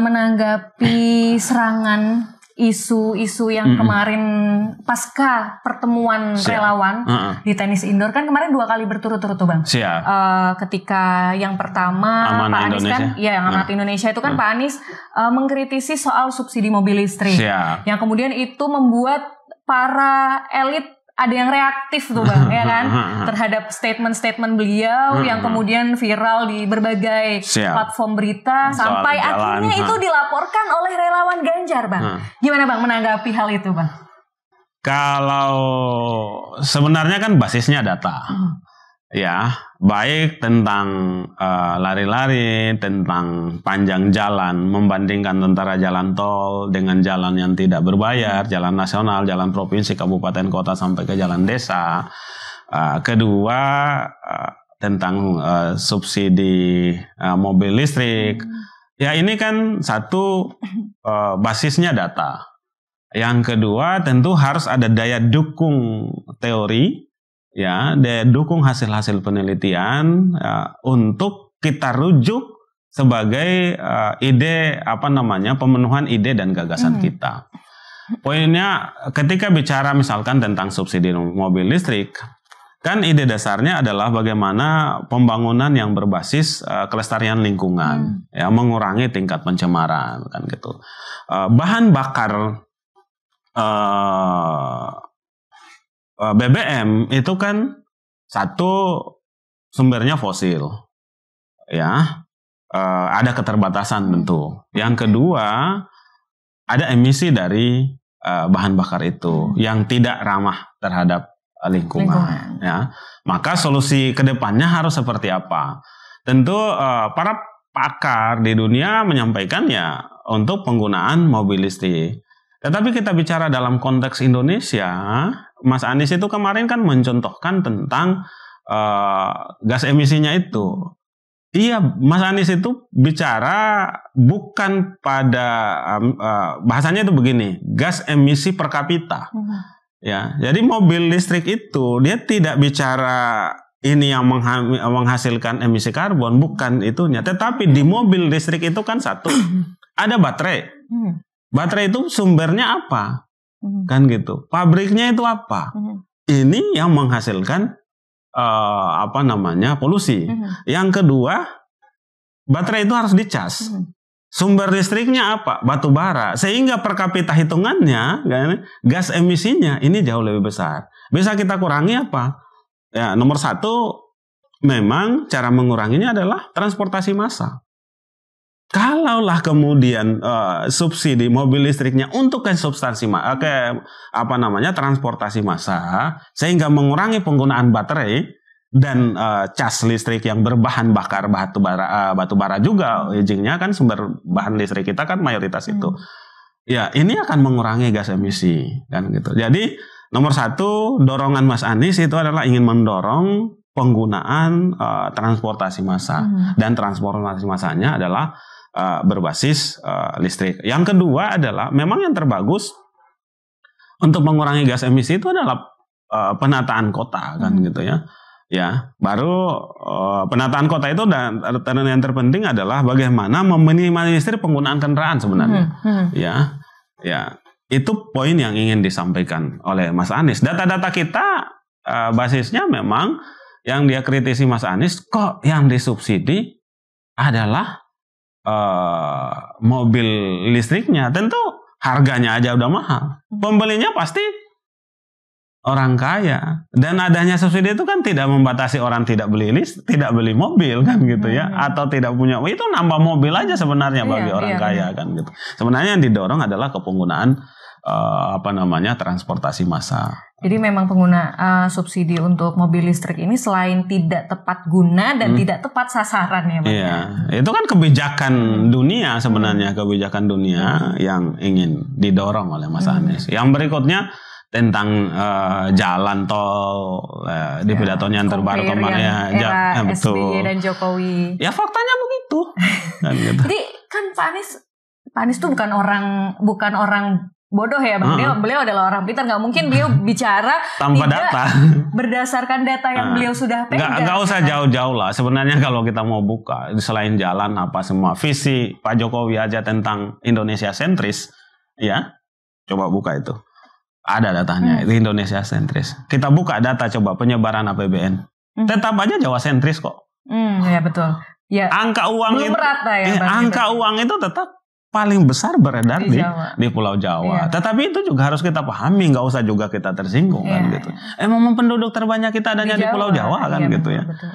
menanggapi serangan isu-isu yang kemarin pasca pertemuan relawan di tenis indoor kan kemarin 2 kali berturut-turut tuh Bang. Ketika yang pertama Amanah Pak Anies Indonesia. kan, yang Amanah Indonesia itu kan Pak Anies mengkritisi soal subsidi mobil listrik, yang kemudian itu membuat para elit ada yang reaktif tuh Bang, ya kan, terhadap statement-statement beliau yang kemudian viral di berbagai platform berita sampai akhirnya itu dilaporkan oleh relawan Ganjar Bang. Gimana Bang menanggapi hal itu Bang? Kalau sebenarnya kan basisnya data, ya, baik tentang lari-lari, tentang panjang jalan, membandingkan antara jalan tol dengan jalan yang tidak berbayar, jalan nasional, jalan provinsi, kabupaten, kota, sampai ke jalan desa. Kedua, tentang subsidi mobil listrik. Ya ini kan satu, basisnya data. Yang kedua tentu harus ada daya dukung teori, ya, daya dukung hasil-hasil penelitian untuk kita rujuk sebagai ide pemenuhan ide dan gagasan kita. Poinnya ketika bicara misalkan tentang subsidi mobil listrik, kan ide dasarnya adalah bagaimana pembangunan yang berbasis kelestarian lingkungan, ya, mengurangi tingkat pencemaran kan gitu. Bahan bakar BBM itu kan satu sumbernya fosil, ya, ada keterbatasan tentu. Yang kedua ada emisi dari bahan bakar itu yang tidak ramah terhadap lingkungan. Ya. Maka solusi kedepannya harus seperti apa? Tentu para pakar di dunia menyampaikan ya untuk penggunaan mobil listrik. Tetapi kita bicara dalam konteks Indonesia, Mas Anies itu kemarin kan mencontohkan tentang gas emisinya itu. Iya, Mas Anies itu bicara bukan pada bahasanya itu begini, gas emisi per kapita. Ya, jadi mobil listrik itu dia tidak bicara ini yang menghasilkan emisi karbon, bukan itunya. Tetapi di mobil listrik itu kan satu, ada baterai. Baterai itu sumbernya apa? Kan gitu. Pabriknya itu apa? Ini yang menghasilkan polusi. Yang kedua, baterai itu harus dicas. Sumber listriknya apa? Batu bara. Sehingga per kapita hitungannya, kan, gas emisinya ini jauh lebih besar. Bisa kita kurangi apa? Ya, nomor satu, memang cara menguranginya adalah transportasi massal. Kalaulah kemudian subsidi mobil listriknya untuk transportasi massa, sehingga mengurangi penggunaan baterai dan cas listrik yang berbahan bakar batu bara juga, ujungnya kan sumber bahan listrik kita kan mayoritas itu. Ya, ini akan mengurangi gas emisi kan gitu. Jadi nomor satu dorongan Mas Anies itu adalah ingin mendorong penggunaan transportasi massa dan transportasi massanya adalah berbasis listrik. Yang kedua adalah memang yang terbagus untuk mengurangi gas emisi itu adalah penataan kota kan gitu ya. Ya, baru penataan kota itu dan yang terpenting adalah bagaimana meminimalisir penggunaan kendaraan sebenarnya. Ya. Itu poin yang ingin disampaikan oleh Mas Anies. Data-data kita basisnya memang yang dia kritisi Mas Anies, kok yang disubsidi adalah mobil listriknya. Tentu harganya aja udah mahal. Pembelinya pasti orang kaya. Dan adanya subsidi itu kan tidak membatasi orang tidak beli mobil kan gitu ya, atau tidak punya. Itu nambah mobil aja sebenarnya bagi orang kaya kan gitu. Sebenarnya yang didorong adalah kepenggunaan transportasi massal. Jadi memang subsidi untuk mobil listrik ini selain tidak tepat guna dan tidak tepat sasaran ya Bang. Iya, itu kan kebijakan dunia sebenarnya, kebijakan dunia yang ingin didorong oleh Mas Anies. Yang berikutnya tentang jalan tol di pidatonya yang terbaru kemarin betul. SBY dan Jokowi. Ya faktanya begitu. Kan gitu. Jadi kan Pak Anies tuh bukan orang bodoh ya Bang. Beliau adalah orang pintar, nggak mungkin beliau bicara tanpa data, berdasarkan data yang beliau sudah pegang. Nggak usah jauh-jauh lah. Sebenarnya kalau kita mau buka selain jalan apa semua visi Pak Jokowi aja tentang Indonesia sentris, ya coba buka itu. Ada datanya, itu Indonesia sentris. Kita buka data coba penyebaran APBN. Tetap aja Jawa sentris kok. Ya betul. Ya. Angka uang belum itu, merata ya, angka uang itu tetap paling besar beredar di Pulau Jawa. Tetapi itu juga harus kita pahami, nggak usah juga kita tersinggung kan gitu. Emang penduduk terbanyak kita adanya di Pulau Jawa kan gitu ya. Betul.